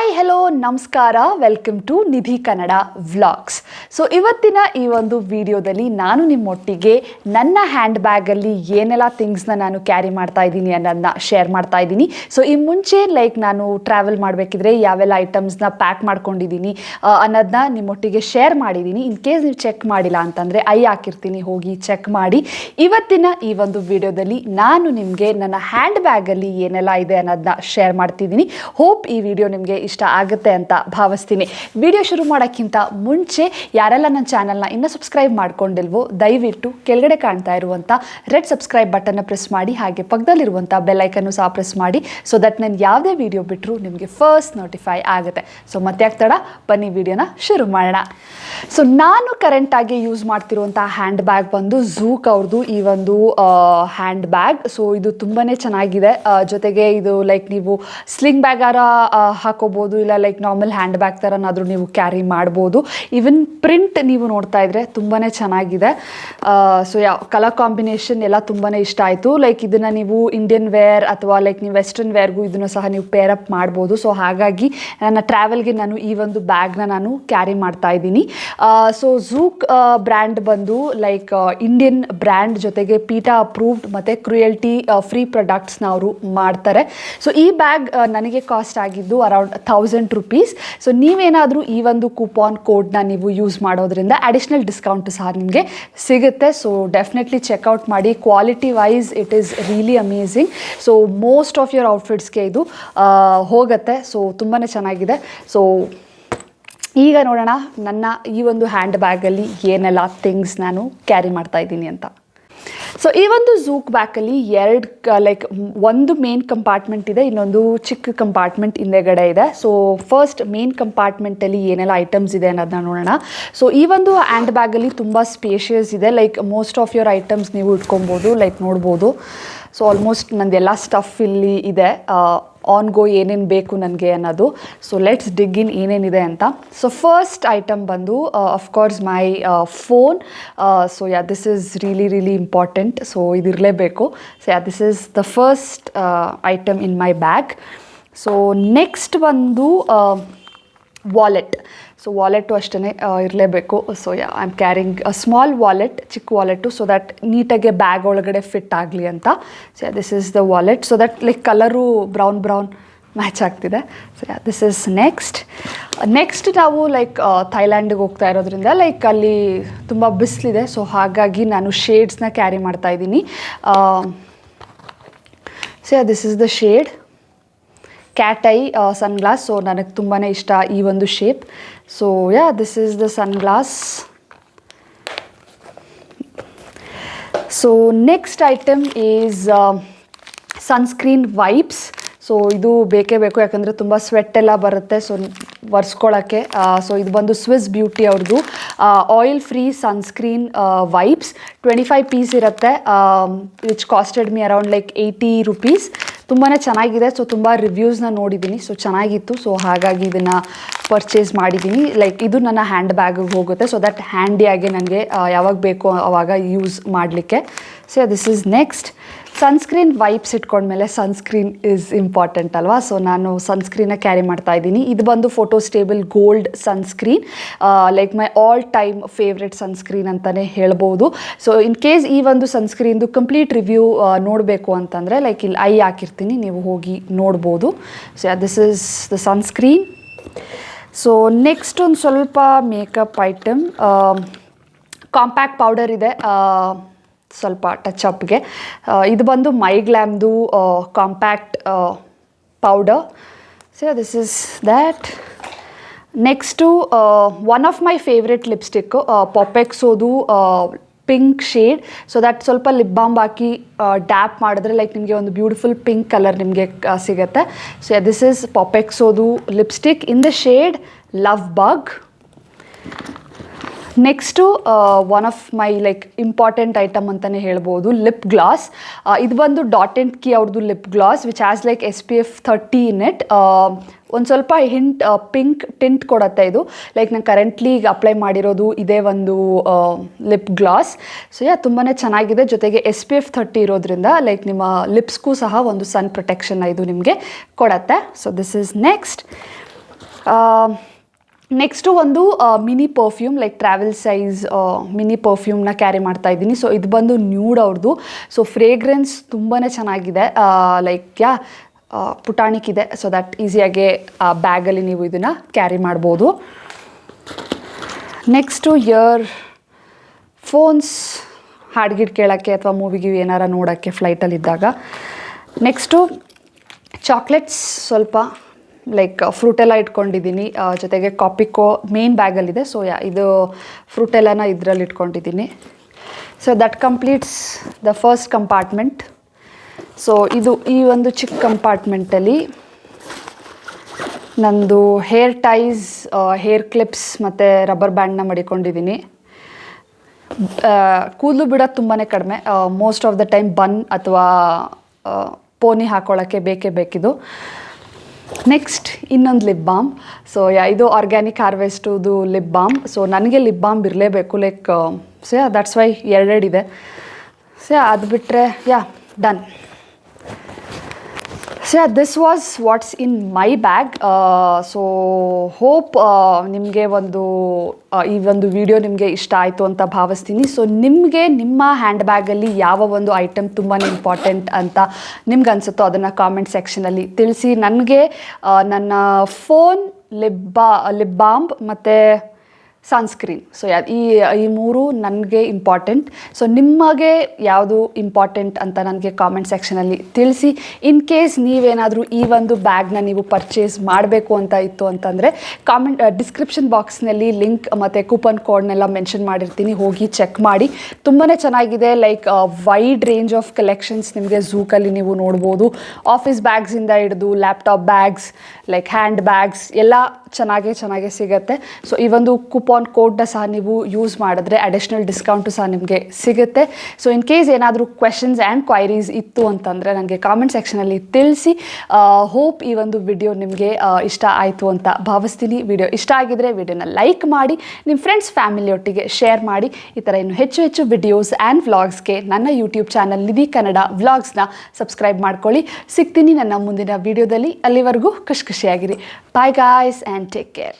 Hi hello ನಮಸ್ಕಾರ, welcome to Nidhi Kannada vlogs. So ಇವತ್ತಿನ ಈ ಒಂದು ವಿಡಿಯೋದಲ್ಲಿ ನಾನು ನಿಮ್ಮೊಟ್ಟಿಗೆ ನನ್ನ ಹ್ಯಾಂಡ್ ಬ್ಯಾಗಲ್ಲಿ ಏನೆಲ್ಲ ಥಿಂಗ್ಸ್ನ ನಾನು ಕ್ಯಾರಿ ಮಾಡ್ತಾ ಇದ್ದೀನಿ ಅನ್ನೋದನ್ನ ಶೇರ್ ಮಾಡ್ತಾ ಇದ್ದೀನಿ. ಸೊ ಈ ಮುಂಚೆ ನಾನು ಟ್ರಾವೆಲ್ ಮಾಡಬೇಕಿದ್ರೆ ಯಾವೆಲ್ಲ ಐಟಮ್ಸ್ನ ಪ್ಯಾಕ್ ಮಾಡ್ಕೊಂಡಿದ್ದೀನಿ ಅನ್ನೋದನ್ನ ನಿಮ್ಮೊಟ್ಟಿಗೆ ಶೇರ್ ಮಾಡಿದ್ದೀನಿ. ಇನ್ ಕೇಸ್ ನೀವು ಚೆಕ್ ಮಾಡಿಲ್ಲ ಅಂತಂದರೆ ಹಾಕಿರ್ತೀನಿ, ಹೋಗಿ ಚೆಕ್ ಮಾಡಿ. ಇವತ್ತಿನ ಈ ಒಂದು ವಿಡಿಯೋದಲ್ಲಿ ನಾನು ನಿಮಗೆ ನನ್ನ ಹ್ಯಾಂಡ್ ಬ್ಯಾಗಲ್ಲಿ ಏನೆಲ್ಲ ಇದೆ ಅನ್ನೋದನ್ನ ಶೇರ್ ಮಾಡ್ತಿದ್ದೀನಿ. ಹೋಪ್ ಈ ವಿಡಿಯೋ ನಿಮಗೆ ಇಷ್ಟ ಆಗುತ್ತೆ ಅಂತ ಭಾವಿಸ್ತೀನಿ. ವಿಡಿಯೋ ಶುರು ಮಾಡೋಕ್ಕಿಂತ ಮುಂಚೆ ಯಾರೆಲ್ಲ ನನ್ನ ಚಾನಲ್ನ ಇನ್ನೂ ಸಬ್ಸ್ಕ್ರೈಬ್ ಮಾಡ್ಕೊಂಡಿಲ್ವೋ ದಯವಿಟ್ಟು ಕೆಳಗಡೆ ಕಾಣ್ತಾ ಇರುವಂಥ ರೆಡ್ ಸಬ್ಸ್ಕ್ರೈಬ್ ಬಟನ್ನ ಪ್ರೆಸ್ ಮಾಡಿ, ಹಾಗೆ ಪಕ್ಕದಲ್ಲಿರುವಂಥ ಬೆಲ್ಲೈಕನ್ನು ಸಹ ಪ್ರೆಸ್ ಮಾಡಿ, ಸೊ ದಟ್ ನಾನು ಯಾವುದೇ ವಿಡಿಯೋ ಬಿಟ್ಟರು ನಿಮಗೆ ಫಸ್ಟ್ ನೋಟಿಫೈ ಆಗುತ್ತೆ. ಸೊ ಮತ್ತೆ ಆಗ್ತಾಡ ಬನ್ನಿ ವಿಡಿಯೋನ ಶುರು ಮಾಡೋಣ. ಸೊ ನಾನು ಕರೆಂಟಾಗಿ ಯೂಸ್ ಮಾಡ್ತಿರುವಂಥ ಹ್ಯಾಂಡ್ ಬ್ಯಾಗ್ ಬಂದು ಝೂಕ್ ಅವ್ರದ್ದು ಈ ಒಂದು ಹ್ಯಾಂಡ್ ಬ್ಯಾಗ್. ಸೊ ಇದು ತುಂಬಾ ಚೆನ್ನಾಗಿದೆ. ಜೊತೆಗೆ ಇದು ಲೈಕ್ ನೀವು ಸ್ಲಿಂಗ್ ಬ್ಯಾಗಾರ ಹಾಕೋಬೋದು, ಇಲ್ಲ ಲೈಕ್ ನಾರ್ಮಲ್ ಹ್ಯಾಂಡ್ ಬ್ಯಾಗ್ ಥರನಾದರೂ ನೀವು ಕ್ಯಾರಿ ಮಾಡ್ಬೋದು. ಈವನ್ ಪ್ರಿಂಟ್ ನೀವು ನೋಡ್ತಾ ಇದ್ರೆ ತುಂಬಾ ಚೆನ್ನಾಗಿದೆ. ಸೊ ಕಲರ್ ಕಾಂಬಿನೇಷನ್ ಎಲ್ಲ ತುಂಬಾ ಇಷ್ಟ ಆಯಿತು. ಲೈಕ್ ಇದನ್ನು ನೀವು ಇಂಡಿಯನ್ ವೇರ್ ಅಥವಾ ಲೈಕ್ ನೀವು ವೆಸ್ಟರ್ನ್ ವೇರ್ಗೂ ಇದನ್ನು ಸಹ ನೀವು ಪೇರಪ್ ಮಾಡ್ಬೋದು. ಸೊ ಹಾಗಾಗಿ ನನ್ನ ಟ್ರಾವೆಲ್ಗೆ ನಾನು ಈ ಒಂದು ಬ್ಯಾಗ್ನ ನಾನು ಕ್ಯಾರಿ ಮಾಡ್ತಾ ಇದ್ದೀನಿ. ಸೊ ಝೂಕ್ ಬ್ರ್ಯಾಂಡ್ ಬಂದು ಲೈಕ್ ಇಂಡಿಯನ್ ಬ್ರ್ಯಾಂಡ್, ಜೊತೆಗೆ ಪೀಟಾ ಅಪ್ರೂವ್ಡ್ ಮತ್ತು ಕ್ರುಯಲ್ಟಿ ಫ್ರೀ ಪ್ರಾಡಕ್ಟ್ಸ್ನ ಅವರು ಮಾಡ್ತಾರೆ. ಸೊ ಈ ಬ್ಯಾಗ್ ನನಗೆ ಕಾಸ್ಟ್ ಆಗಿದ್ದು ಅರೌಂಡ್ 1000 rupees. ಸೊ ನೀವೇನಾದರೂ ಈ ಒಂದು ಕೂಪಾನ್ ಕೋಡ್ನ ನೀವು ಯೂಸ್ ಮಾಡೋದ್ರಿಂದ ಅಡಿಷ್ನಲ್ ಡಿಸ್ಕೌಂಟ್ ಸಹ ನಿಮಗೆ ಸಿಗುತ್ತೆ. ಸೊ ಡೆಫಿನೆಟ್ಲಿ ಚೆಕ್ಔಟ್ ಮಾಡಿ. Quality wise it is really amazing. So most of your ಔಟ್ಫಿಟ್ಸ್ಗೆ ಇದು ಹೋಗುತ್ತೆ. ಸೊ ತುಂಬಾ ಚೆನ್ನಾಗಿದೆ. ಸೊ ಈಗ ನೋಡೋಣ ನನ್ನ ಈ ಒಂದು ಹ್ಯಾಂಡ್ ಬ್ಯಾಗಲ್ಲಿ ಏನೆಲ್ಲ ಥಿಂಗ್ಸ್ ನಾನು ಕ್ಯಾರಿ ಮಾಡ್ತಾ ಇದ್ದೀನಿ ಅಂತ. ಸೊ ಈ ಒಂದು ಝೂಕ್ ಬ್ಯಾಗಲ್ಲಿ ಲೈಕ್ ಒಂದು ಮೇನ್ ಕಂಪಾರ್ಟ್ಮೆಂಟ್ ಇದೆ, ಇನ್ನೊಂದು ಚಿಕ್ಕ ಕಂಪಾರ್ಟ್ಮೆಂಟ್ ಹಿಂದೆಗಡೆ ಇದೆ. ಸೊ ಫಸ್ಟ್ ಮೇನ್ ಕಂಪಾರ್ಟ್ಮೆಂಟಲ್ಲಿ ಏನೆಲ್ಲ ಐಟಮ್ಸ್ ಇದೆ ಅನ್ನೋದನ್ನ ನೋಡೋಣ. ಸೊ ಈ ಒಂದು ಹ್ಯಾಂಡ್ ಬ್ಯಾಗಲ್ಲಿ ತುಂಬ ಸ್ಪೇಷಿಯಸ್ ಇದೆ. Like most of your items ನೀವು ಇಟ್ಕೊಬೋದು, ಲೈಕ್ ನೋಡ್ಬೋದು. ಸೊ ಆಲ್ಮೋಸ್ಟ್ ನಂದೆಲ್ಲ ಸ್ಟಫ್ ಇಲ್ಲಿ ಇದೆ, ಆನ್ ಗೋ ಏನೇನು ಬೇಕು ನನಗೆ ಅನ್ನೋದು. ಸೊ ಲೆಟ್ಸ್ ಡಿಗ್ ಇನ್ ಏನೇನಿದೆ ಅಂತ. ಸೊ ಫಸ್ಟ್ ಐಟಮ್ ಬಂದು of course my phone. So this is really important. So ಇದಿರಲೇಬೇಕು. So this is the first item in my bag. So next ಬಂದು ವಾಲೆಟ್. ಸೊ ವಾಲೆಟು ಅಷ್ಟೇ ಇರಲೇಬೇಕು. So I am carrying a small wallet, ಚಿಕ್ಕ wallet, so that ನೀಟಾಗಿ bag ಒಳಗಡೆ fit ಆಗಲಿ ಅಂತ. So this is the wallet. So that like colour brown match ಆಗ್ತಿದೆ. So this is next ನಾವು ಲೈಕ್ ಥೈಲ್ಯಾಂಡಿಗೆ ಹೋಗ್ತಾ ಇರೋದ್ರಿಂದ ಲೈಕ್ ಅಲ್ಲಿ ತುಂಬ ಬಿಸಿಲಿದೆ. ಸೊ ಹಾಗಾಗಿ ನಾನು ಶೇಡ್ಸ್ನ ಕ್ಯಾರಿ ಮಾಡ್ತಾ ಇದ್ದೀನಿ. So this is the shade cat I sunglass. So ನನಗೆ ತುಂಬಾ ಇಷ್ಟ ಈ ಒಂದು shape. So this is the sunglass. So next item is sunscreen wipes. So ಇದು ಬೇಕೇ ಬೇಕು, ಯಾಕಂದರೆ ತುಂಬ ಸ್ವೆಟ್ ಎಲ್ಲ ಬರುತ್ತೆ ಸೊ ಒರೆಸ್ಕೊಳ್ಳೋಕ್ಕೆ. ಸೊ ಇದು ಬಂದು ಸ್ವಿಸ್ ಬ್ಯೂಟಿ ಅವ್ರದ್ದು oil free sunscreen wipes. 25 piece ಇರುತ್ತೆ, which costed me around like 80 rupees. ತುಂಬಾ ಚೆನ್ನಾಗಿದೆ. ಸೊ ತುಂಬ ರಿವ್ಯೂಸ್ನ ನೋಡಿದ್ದೀನಿ, ಸೊ ಚೆನ್ನಾಗಿತ್ತು. ಸೊ ಹಾಗಾಗಿ ಇದನ್ನು ಪರ್ಚೇಸ್ ಮಾಡಿದ್ದೀನಿ. ಲೈಕ್ ಇದು ನನ್ನ ಹ್ಯಾಂಡ್ ಬ್ಯಾಗಿಗೆ ಹೋಗುತ್ತೆ, ಸೊ ದಟ್ ಹ್ಯಾಂಡಿಯಾಗಿ ನನಗೆ ಯಾವಾಗ ಬೇಕೋ ಆವಾಗ ಯೂಸ್ ಮಾಡಲಿಕ್ಕೆ. So this is next. Sunscreen wipes ಇಟ್ಕೊಂಡ್ಮೇಲೆ ಸನ್ಸ್ಕ್ರೀನ್ ಈಸ್ ಇಂಪಾರ್ಟೆಂಟ್ ಅಲ್ವಾ. ಸೊ ನಾನು ಸನ್ಸ್ಕ್ರೀನ ಕ್ಯಾರಿ ಮಾಡ್ತಾ ಇದ್ದೀನಿ. ಇದು ಬಂದು photostable gold sunscreen, like my all time favourite sunscreen ಅಂತಲೇ ಹೇಳ್ಬೋದು. ಸೊ ಇನ್ ಕೇಸ್ ಈ ಒಂದು ಸನ್ಸ್ಕ್ರೀನ್ದು ಕಂಪ್ಲೀಟ್ ರಿವ್ಯೂ ನೋಡಬೇಕು ಅಂತಂದರೆ ಲೈಕ್ ಇಲ್ಲಿ ಹಾಕಿರ್ತೀನಿ, ನೀವು ಹೋಗಿ ನೋಡ್ಬೋದು. So this is the sunscreen. So next ಒಂದು ಸ್ವಲ್ಪ ಮೇಕಪ್ ಐಟಮ್, ಕಾಂಪ್ಯಾಕ್ಟ್ ಪೌಡರ್ ಇದೆ ಸ್ವಲ್ಪ ಟಚ್ ಅಪ್ಗೆ. ಇದು ಬಂದು ಮೈಗ್ಲಾಮ್ದು compact powder. So this is that. Next one of my favourite lipstick ಪಾಪೆಕ್ಸೋದು ಪಿಂಕ್ ಶೇಡ್. ಸೊ ದ್ಯಾಟ್ ಸ್ವಲ್ಪ ಲಿಪ್ ಬಾಮ್ ಹಾಕಿ ಡ್ಯಾಪ್ ಮಾಡಿದ್ರೆ ಲೈಕ್ ನಿಮಗೆ ಒಂದು ಬ್ಯೂಟಿಫುಲ್ ಪಿಂಕ್ ಕಲರ್ ನಿಮಗೆ ಸಿಗುತ್ತೆ. ಸೊ ದಿಸ್ ಈಸ್ ಪಾಪೆಕ್ಸೋದು lipstick in the shade Love Bug. Next one of my like important item ಅಂತಲೇ ಹೇಳ್ಬೋದು, ಲಿಪ್ ಗ್ಲಾಸ್. ಇದು ಬಂದು ಡಾಟ್ ಆ್ಯಂಡ್ ಕೀ ಅವ್ರದ್ದು lip gloss which has like SPF 30 in it. ಒಂದು ಸ್ವಲ್ಪ ಪಿಂಕ್ ಟಿಂಟ್ ಕೊಡುತ್ತೆ ಇದು. ಲೈಕ್ ನಾನು ಕರೆಂಟ್ಲಿ ಈಗ ಅಪ್ಲೈ ಮಾಡಿರೋದು ಇದೇ ಒಂದು ಲಿಪ್ ಗ್ಲಾಸ್. ಸೊ ತುಂಬಾ ಚೆನ್ನಾಗಿದೆ. ಜೊತೆಗೆ SPF 30 ಇರೋದ್ರಿಂದ ಲೈಕ್ ನಿಮ್ಮ ಲಿಪ್ಸ್ಗೂ ಸಹ ಒಂದು ಸನ್ ಪ್ರೊಟೆಕ್ಷನ್ ಇದು ನಿಮಗೆ ಕೊಡುತ್ತೆ. So this is next. Next ಒಂದು mini perfume like travel size mini ಪರ್ಫ್ಯೂಮ್ನ ಕ್ಯಾರಿ ಮಾಡ್ತಾ ಇದ್ದೀನಿ. ಸೊ ಇದು ಬಂದು ನ್ಯೂಡ್ ಅವ್ರದ್ದು. ಸೊ ಫ್ರೇಗ್ರೆನ್ಸ್ ತುಂಬಾ ಚೆನ್ನಾಗಿದೆ, ಲೈಕ್ ಪುಟಾಣಿಕ್ಕಿದೆ. ಸೊ ದಟ್ ಈಸಿಯಾಗಿ ಬ್ಯಾಗಲ್ಲಿ ನೀವು ಇದನ್ನು ಕ್ಯಾರಿ ಮಾಡ್ಬೋದು. ನೆಕ್ಸ್ಟು ಫೋನ್ಸ್ ಹಾಡ್ಗಿಡ್ ಕೇಳೋಕ್ಕೆ ಅಥವಾ ಮೂವಿಗೆ ಏನಾರ ನೋಡೋಕ್ಕೆ ಫ್ಲೈಟಲ್ಲಿದ್ದಾಗ. ನೆಕ್ಸ್ಟು ಚಾಕ್ಲೇಟ್ಸ್ ಸ್ವಲ್ಪ ಲೈಕ್ ಫ್ರೂಟೆಲ್ಲ ಇಟ್ಕೊಂಡಿದ್ದೀನಿ, ಜೊತೆಗೆ ಕಾಪಿಕೋ ಮೇನ್ ಬ್ಯಾಗಲ್ಲಿದೆ. ಸೊ ಇದು ಫ್ರೂಟೆಲ್ಲನ ಇದರಲ್ಲಿ ಇಟ್ಕೊಂಡಿದ್ದೀನಿ. So that completes the first compartment. So ಈ ಒಂದು ಚಿಕ್ಕ ಕಂಪಾರ್ಟ್ಮೆಂಟಲ್ಲಿ ನಂದು ಹೇರ್ ಟೈಸ್, ಹೇರ್ ಕ್ಲಿಪ್ಸ್ ಮತ್ತು ರಬ್ಬರ್ ಬ್ಯಾಂಡ್ನ ಮಡಿಕೊಂಡಿದ್ದೀನಿ. ಕೂದಲು ಬಿಡೋದು ತುಂಬಾ ಕಡಿಮೆ, ಮೋಸ್ಟ್ ಆಫ್ ದ ಟೈಮ್ ಬನ್ ಅಥವಾ ಪೋನಿ ಹಾಕೊಳ್ಳೋಕ್ಕೆ ಬೇಕಿದು. ನೆಕ್ಸ್ಟ್ ಇನ್ನೊಂದು ಲಿಪ್ ಬಾಮ್. ಸೊ ಇದು ಆರ್ಗ್ಯಾನಿಕ್ ಹಾರ್ವೆಸ್ಟುದು ಲಿಪ್ ಬಾಮ್. ಸೊ ನನಗೆ ಲಿಪ್ ಬಾಮ್ ಇರಲೇಬೇಕು, ಲೈಕ್ ದಟ್ಸ್ ವೈ ಎರಡೆರಡಿದೆ. ಅದು ಬಿಟ್ಟರೆ done. This was what's in my bag. So hope ನಿಮಗೆ ಈ ಒಂದು ವಿಡಿಯೋ ನಿಮಗೆ ಇಷ್ಟ ಆಯಿತು ಅಂತ ಭಾವಿಸ್ತೀನಿ. ಸೊ ನಿಮಗೆ ನಿಮ್ಮ ಹ್ಯಾಂಡ್ ಬ್ಯಾಗಲ್ಲಿ ಯಾವ ಒಂದು ಐಟಮ್ ತುಂಬಾ ಇಂಪಾರ್ಟೆಂಟ್ ಅಂತ ನಿಮ್ಗೆ ಅನಿಸುತ್ತೋ ಅದನ್ನು ಕಾಮೆಂಟ್ ಸೆಕ್ಷನಲ್ಲಿ ತಿಳಿಸಿ. ನನಗೆ ನನ್ನ ಫೋನ್, ಲಿಪ್ ಬಾಮ್ ಮತ್ತು ಸನ್ಸ್ಕ್ರೀನ್, ಸೊ ಈ ಮೂರು ನನಗೆ ಇಂಪಾರ್ಟೆಂಟ್. ಸೊ ನಿಮಗೆ ಯಾವುದು ಇಂಪಾರ್ಟೆಂಟ್ ಅಂತ ನನಗೆ ಕಾಮೆಂಟ್ ಸೆಕ್ಷನಲ್ಲಿ ತಿಳಿಸಿ. ಇನ್ ಕೇಸ್ ನೀವೇನಾದರೂ ಈ ಒಂದು ಬ್ಯಾಗ್ನ ನೀವು ಪರ್ಚೇಸ್ ಮಾಡಬೇಕು ಅಂತ ಇತ್ತು ಅಂತಂದರೆ ಡಿಸ್ಕ್ರಿಪ್ಷನ್ ಬಾಕ್ಸ್ನಲ್ಲಿ ಲಿಂಕ್ ಮತ್ತು ಕೂಪನ್ ಕೋಡ್ನೆಲ್ಲ ಮೆನ್ಷನ್ ಮಾಡಿರ್ತೀನಿ, ಹೋಗಿ ಚೆಕ್ ಮಾಡಿ. ತುಂಬಾ ಚೆನ್ನಾಗಿದೆ, like wide range of collections ನಿಮಗೆ ಝೂಕಲ್ಲಿ ನೀವು ನೋಡ್ಬೋದು. ಆಫೀಸ್ ಬ್ಯಾಗ್ಸಿಂದ ಹಿಡಿದು laptop bags, like hand bags ಎಲ್ಲ ಚೆನ್ನಾಗೇ ಸಿಗುತ್ತೆ. ಸೊ ಈ ಒಂದು ಕೂಪನ್ ಕೋಡ್ನ ಸಹ ನೀವು ಯೂಸ್ ಮಾಡಿದ್ರೆ ಅಡಿಷ್ನಲ್ ಡಿಸ್ಕೌಂಟು ಸಹ ನಿಮಗೆ ಸಿಗುತ್ತೆ. ಸೊ ಇನ್ ಕೇಸ್ ಏನಾದರೂ ಕ್ವೆಶನ್ಸ್ ಆ್ಯಂಡ್ ಕ್ವೈರೀಸ್ ಇತ್ತು ಅಂತಂದರೆ ನನಗೆ ಕಾಮೆಂಟ್ ಸೆಕ್ಷನಲ್ಲಿ ತಿಳಿಸಿ. ಹೋಪ್ ಈ ಒಂದು ವಿಡಿಯೋ ನಿಮಗೆ ಇಷ್ಟ ಆಯಿತು ಅಂತ ಭಾವಿಸ್ತೀನಿ. ವಿಡಿಯೋ ಇಷ್ಟ ಆಗಿದ್ರೆ ವಿಡಿಯೋನ ಲೈಕ್ ಮಾಡಿ, ನಿಮ್ಮ ಫ್ರೆಂಡ್ಸ್ ಫ್ಯಾಮಿಲಿಯೊಟ್ಟಿಗೆ ಶೇರ್ ಮಾಡಿ. ಈ ಥರ ಇನ್ನು ಹೆಚ್ಚು ವಿಡಿಯೋಸ್ ಆ್ಯಂಡ್ ವ್ಲಾಗ್ಸ್ಗೆ ನನ್ನ ಯೂಟ್ಯೂಬ್ ಚಾನಲ್ ನಿಧಿ ಕನ್ನಡ ವ್ಲಾಗ್ಸ್ನ ಸಬ್ಸ್ಕ್ರೈಬ್ ಮಾಡ್ಕೊಳ್ಳಿ. ಸಿಗ್ತೀನಿ ನನ್ನ ಮುಂದಿನ ವಿಡಿಯೋದಲ್ಲಿ. ಅಲ್ಲಿವರೆಗೂ ಖುಷಿಯಾಗಿರಿ. Bye guys and take care.